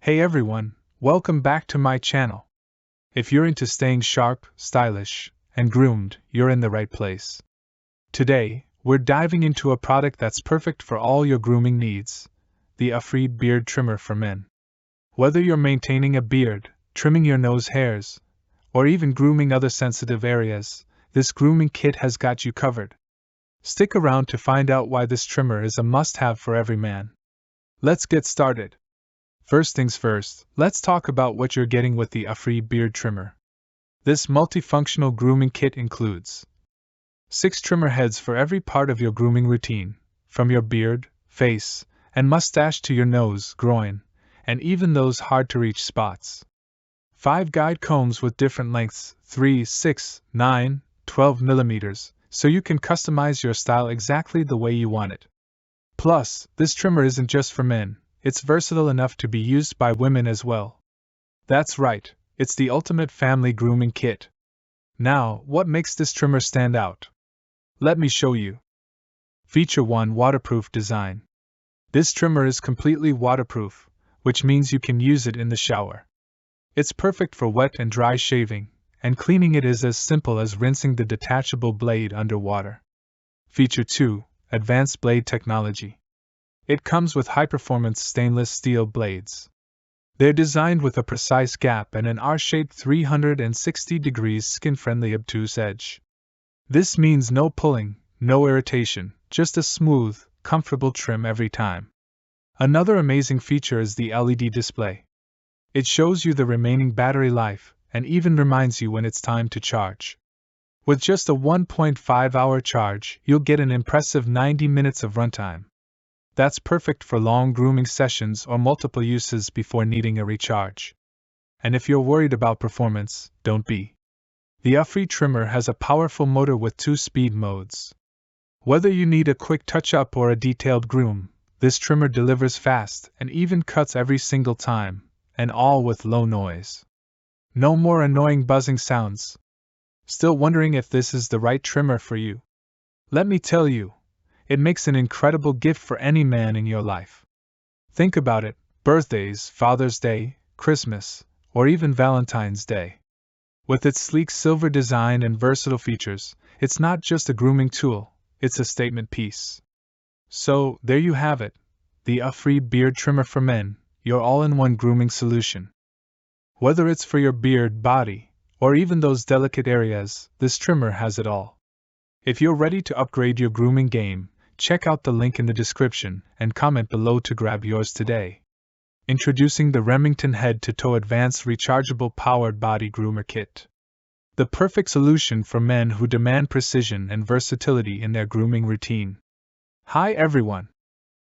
Hey everyone, welcome back to my channel. If you're into staying sharp, stylish, and groomed, you're in the right place. Today, we're diving into a product that's perfect for all your grooming needs, the Ufree Beard Trimmer for Men. Whether you're maintaining a beard, trimming your nose hairs, or even grooming other sensitive areas, this grooming kit has got you covered. Stick around to find out why this trimmer is a must-have for every man. Let's get started. First things first, let's talk about what you're getting with the Ufree Beard Trimmer. This multifunctional grooming kit includes 6 trimmer heads for every part of your grooming routine, from your beard, face, and mustache to your nose, groin, and even those hard-to-reach spots. 5 guide combs with different lengths, 3, 6, 9, 12 millimeters, so you can customize your style exactly the way you want it. Plus, this trimmer isn't just for men. It's versatile enough to be used by women as well. That's right, it's the ultimate family grooming kit. Now, what makes this trimmer stand out? Let me show you. Feature 1: Waterproof design. This trimmer is completely waterproof, which means you can use it in the shower. It's perfect for wet and dry shaving, and cleaning it is as simple as rinsing the detachable blade under water. Feature 2: Advanced blade technology. It comes with high-performance stainless steel blades. They're designed with a precise gap and an R-shaped 360 degrees skin-friendly obtuse edge. This means no pulling, no irritation, just a smooth, comfortable trim every time. Another amazing feature is the LED display. It shows you the remaining battery life and even reminds you when it's time to charge. With just a 1.5-hour charge, you'll get an impressive 90 minutes of runtime. That's perfect for long grooming sessions or multiple uses before needing a recharge. And if you're worried about performance, don't be. The Ufree trimmer has a powerful motor with 2 speed modes. Whether you need a quick touch-up or a detailed groom, this trimmer delivers fast and even cuts every single time, and all with low noise. No more annoying buzzing sounds. Still wondering if this is the right trimmer for you? Let me tell you. It makes an incredible gift for any man in your life. Think about it: birthdays, Father's Day, Christmas, or even Valentine's Day. With its sleek silver design and versatile features, it's not just a grooming tool, it's a statement piece. So, there you have it, the Ufree Beard Trimmer for Men, your all-in-one grooming solution. Whether it's for your beard, body, or even those delicate areas, this trimmer has it all. If you're ready to upgrade your grooming game, check out the link in the description and comment below to grab yours today. Introducing the Remington head-to-toe advanced rechargeable powered body groomer kit. The perfect solution for men who demand precision and versatility in their grooming routine. Hi everyone.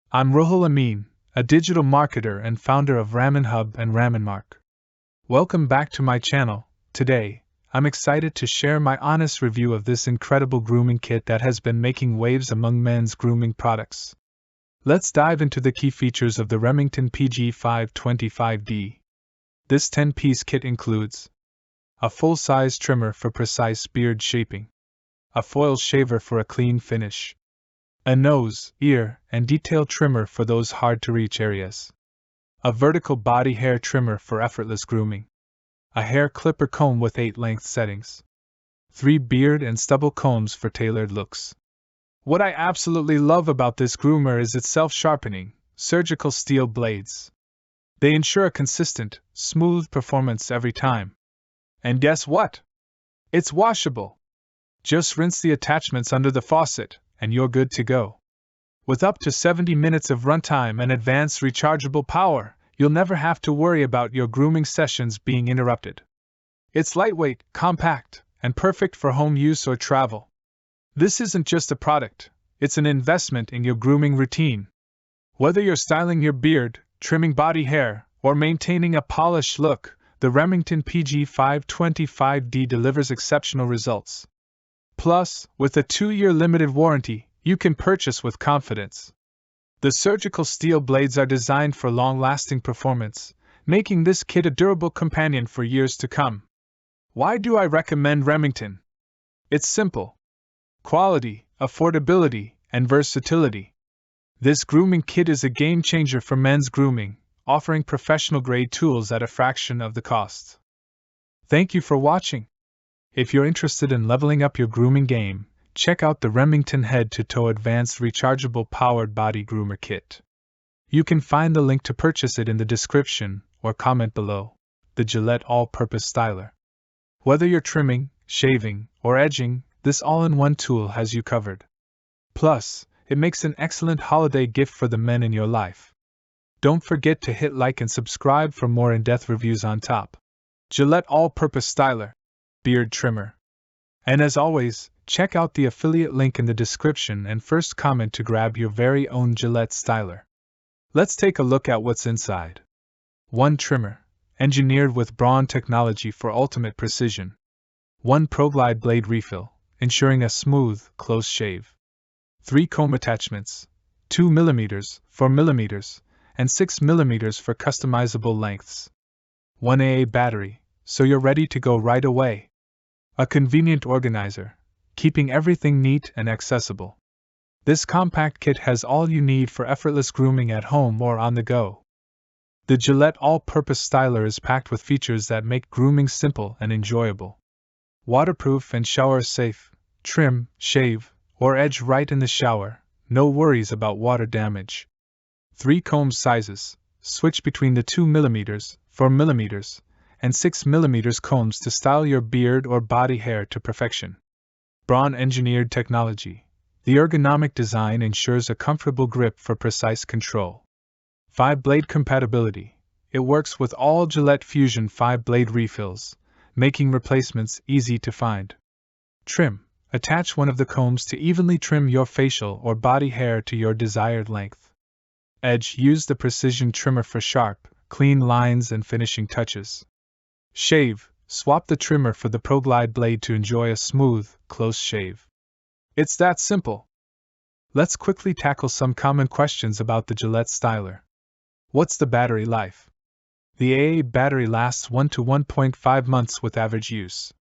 I'm Ruhul Amin, a digital marketer and founder of Raminhub and Raminmark. Welcome back to my channel. Today, I'm excited to share my honest review of this incredible grooming kit that has been making waves among men's grooming products. Let's dive into the key features of the Remington PG525D. This 10-piece kit includes a full-size trimmer for precise beard shaping, a foil shaver for a clean finish, a nose, ear, and detail trimmer for those hard-to-reach areas, a vertical body hair trimmer for effortless grooming, a hair clipper comb with 8 length settings, 3 beard and stubble combs for tailored looks. What I absolutely love about this groomer is its self-sharpening, surgical steel blades. They ensure a consistent, smooth performance every time. And guess what? It's washable. Just rinse the attachments under the faucet, and you're good to go. With up to 70 minutes of runtime and advanced rechargeable power, you'll never have to worry about your grooming sessions being interrupted. It's lightweight, compact, and perfect for home use or travel. This isn't just a product, it's an investment in your grooming routine. Whether you're styling your beard, trimming body hair, or maintaining a polished look, the Remington PG525D delivers exceptional results. Plus, with a 2-year limited warranty, you can purchase with confidence. The surgical steel blades are designed for long-lasting performance, making this kit a durable companion for years to come. Why do I recommend Remington? It's simple. Quality, affordability, and versatility. This grooming kit is a game changer for men's grooming, offering professional-grade tools at a fraction of the cost. Thank you for watching. If you're interested in leveling up your grooming game, check out the Remington head-to-toe advanced rechargeable powered body groomer kit. You can find the link to purchase it in the description or comment below. The Gillette all-purpose styler. Whether you're trimming, shaving, or edging, this all-in-one tool has you covered. Plus, it makes an excellent holiday gift for the men in your life. Don't forget to hit like and subscribe for more in-depth reviews on top. Gillette all-purpose styler, beard trimmer. And as always, check out the affiliate link in the description and first comment to grab your very own Gillette styler. Let's take a look at what's inside. 1 trimmer, engineered with Braun technology for ultimate precision. 1 ProGlide blade refill, ensuring a smooth, close shave. 3 comb attachments, 2 mm, 4 mm, and 6 mm for customizable lengths. 1 AA battery, so you're ready to go right away. A convenient organizer, keeping everything neat and accessible. This compact kit has all you need for effortless grooming at home or on the go. The Gillette all-purpose styler is packed with features that make grooming simple and enjoyable. Waterproof and shower-safe, trim, shave, or edge right in the shower, no worries about water damage. 3 comb sizes, switch between the 2 mm, 4 mm, and 6 mm combs to style your beard or body hair to perfection. Braun engineered technology. The ergonomic design ensures a comfortable grip for precise control. 5-blade compatibility. It works with all Gillette Fusion 5-blade refills, making replacements easy to find. Trim. Attach one of the combs to evenly trim your facial or body hair to your desired length. Edge. Use the precision trimmer for sharp, clean lines and finishing touches. Shave. Swap the trimmer for the ProGlide blade to enjoy a smooth, close shave. It's that simple. Let's quickly tackle some common questions about the Gillette styler. What's the battery life? The AA battery lasts 1 to 1.5 months with average use.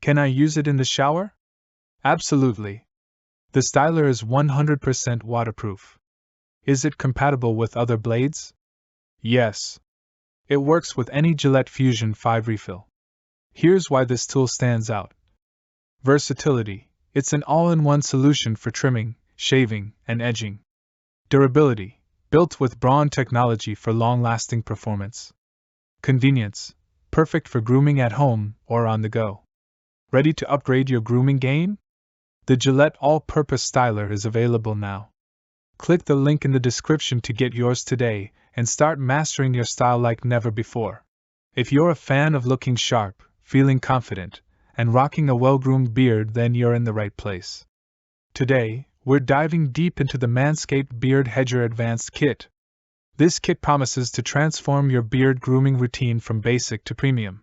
Can I use it in the shower? Absolutely. The styler is 100% waterproof. Is it compatible with other blades? Yes. It works with any Gillette Fusion 5 refill. Here's why this tool stands out. Versatility. It's an all-in-one solution for trimming, shaving, and edging. Durability. Built with Braun technology for long-lasting performance. Convenience. Perfect for grooming at home or on the go. Ready to upgrade your grooming game? The Gillette all-purpose styler is available now. Click the link in the description to get yours today and start mastering your style like never before. If you're a fan of looking sharp, feeling confident, and rocking a well-groomed beard, then you're in the right place. Today, we're diving deep into the Manscaped Beard Hedger Advanced Kit. This kit promises to transform your beard grooming routine from basic to premium.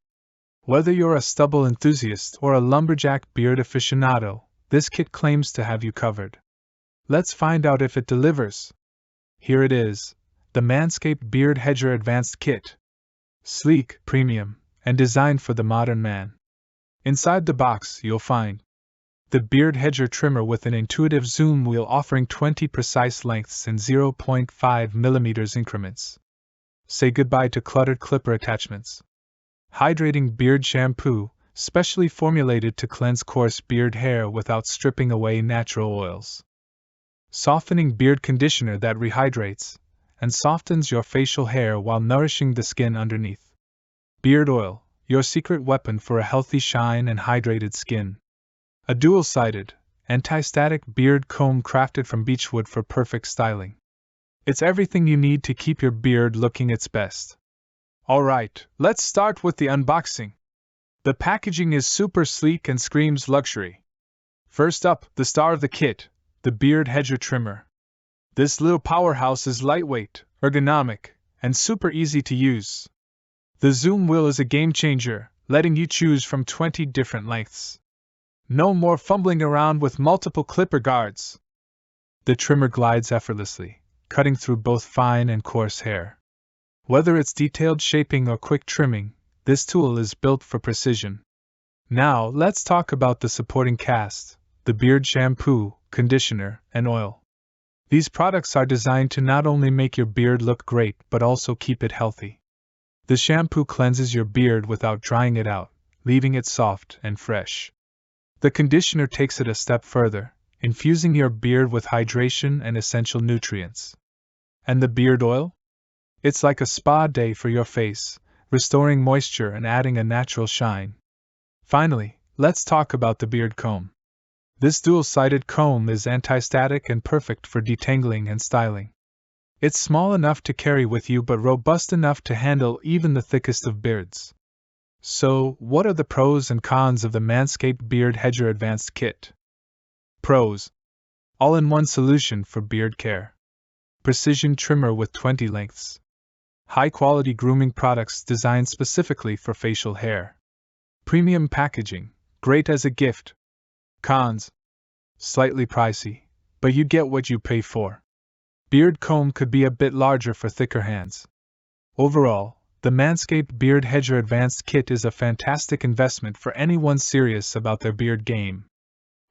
Whether you're a stubble enthusiast or a lumberjack beard aficionado, this kit claims to have you covered. Let's find out if it delivers. Here it is, the Manscaped Beard Hedger Advanced Kit. Sleek, premium, and designed for the modern man. Inside the box, you'll find the Beard Hedger trimmer with an intuitive zoom wheel offering 20 precise lengths in 0.5 mm increments. Say goodbye to cluttered clipper attachments. Hydrating beard shampoo, specially formulated to cleanse coarse beard hair without stripping away natural oils. Softening beard conditioner that rehydrates and softens your facial hair while nourishing the skin underneath. Beard oil, your secret weapon for a healthy shine and hydrated skin. A dual-sided, anti-static beard comb crafted from beechwood for perfect styling. It's everything you need to keep your beard looking its best. Alright, let's start with the unboxing. The packaging is super sleek and screams luxury. First up, the star of the kit, the Beard Hedger trimmer. This little powerhouse is lightweight, ergonomic, and super easy to use. The zoom wheel is a game changer, letting you choose from 20 different lengths. No more fumbling around with multiple clipper guards. The trimmer glides effortlessly, cutting through both fine and coarse hair. Whether it's detailed shaping or quick trimming, this tool is built for precision. Now, let's talk about the supporting cast, the beard shampoo, conditioner, and oil. These products are designed to not only make your beard look great but also keep it healthy. The shampoo cleanses your beard without drying it out, leaving it soft and fresh. The conditioner takes it a step further, infusing your beard with hydration and essential nutrients. And the beard oil? It's like a spa day for your face, restoring moisture and adding a natural shine. Finally, let's talk about the beard comb. This dual-sided comb is anti-static and perfect for detangling and styling. It's small enough to carry with you but robust enough to handle even the thickest of beards. So, what are the pros and cons of the Manscaped Beard Hedger Advanced Kit? Pros: all-in-one solution for beard care. Precision trimmer with 20 lengths. High-quality grooming products designed specifically for facial hair. Premium packaging, great as a gift. Cons: slightly pricey, but you get what you pay for. Beard comb could be a bit larger for thicker hands. Overall, the Manscaped Beard Hedger Advanced Kit is a fantastic investment for anyone serious about their beard game.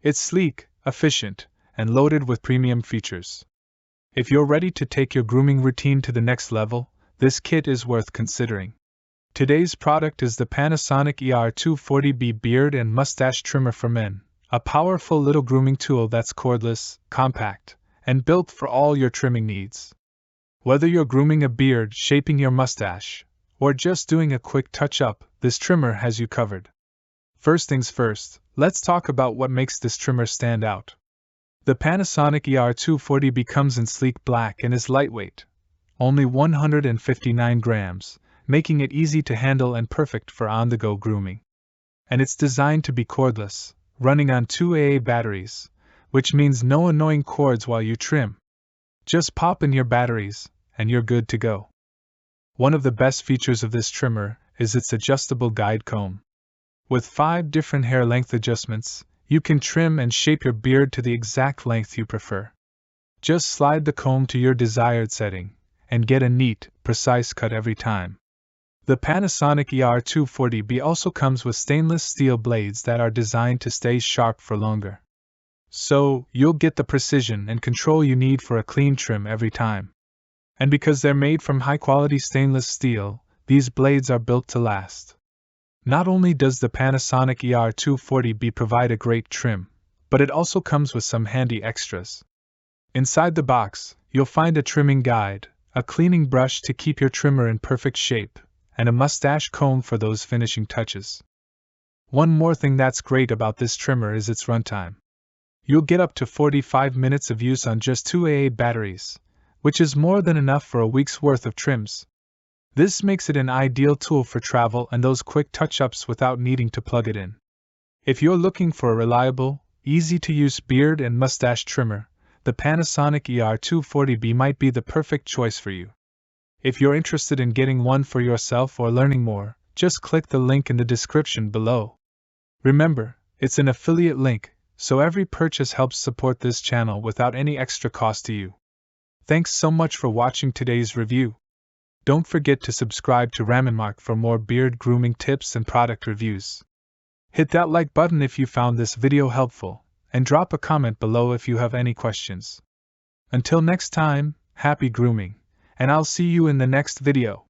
It's sleek, efficient, and loaded with premium features. If you're ready to take your grooming routine to the next level, this kit is worth considering. Today's product is the Panasonic ER240B Beard and Mustache Trimmer for Men, a powerful little grooming tool that's cordless, compact, and built for all your trimming needs. Whether you're grooming a beard, shaping your mustache, or just doing a quick touch-up, this trimmer has you covered. First things first, let's talk about what makes this trimmer stand out. The Panasonic ER240B comes in sleek black and is lightweight, only 159 grams, making it easy to handle and perfect for on-the-go grooming. And it's designed to be cordless, running on 2 AA batteries, which means no annoying cords while you trim. Just pop in your batteries, and you're good to go. One of the best features of this trimmer is its adjustable guide comb. With 5 different hair length adjustments, you can trim and shape your beard to the exact length you prefer. Just slide the comb to your desired setting, and get a neat, precise cut every time. The Panasonic ER240B also comes with stainless steel blades that are designed to stay sharp for longer. So, you'll get the precision and control you need for a clean trim every time. And because they're made from high-quality stainless steel, these blades are built to last. Not only does the Panasonic ER240B provide a great trim, but it also comes with some handy extras. Inside the box, you'll find a trimming guide, a cleaning brush to keep your trimmer in perfect shape, and a mustache comb for those finishing touches. One more thing that's great about this trimmer is its runtime. You'll get up to 45 minutes of use on just 2 AA batteries, which is more than enough for a week's worth of trims. This makes it an ideal tool for travel and those quick touch-ups without needing to plug it in. If you're looking for a reliable, easy-to-use beard and mustache trimmer, the Panasonic ER240B might be the perfect choice for you. If you're interested in getting one for yourself or learning more, just click the link in the description below. Remember, it's an affiliate link, so every purchase helps support this channel without any extra cost to you. Thanks so much for watching today's review. Don't forget to subscribe to Raminmark for more beard grooming tips and product reviews. Hit that like button if you found this video helpful, and drop a comment below if you have any questions. Until next time, happy grooming, and I'll see you in the next video.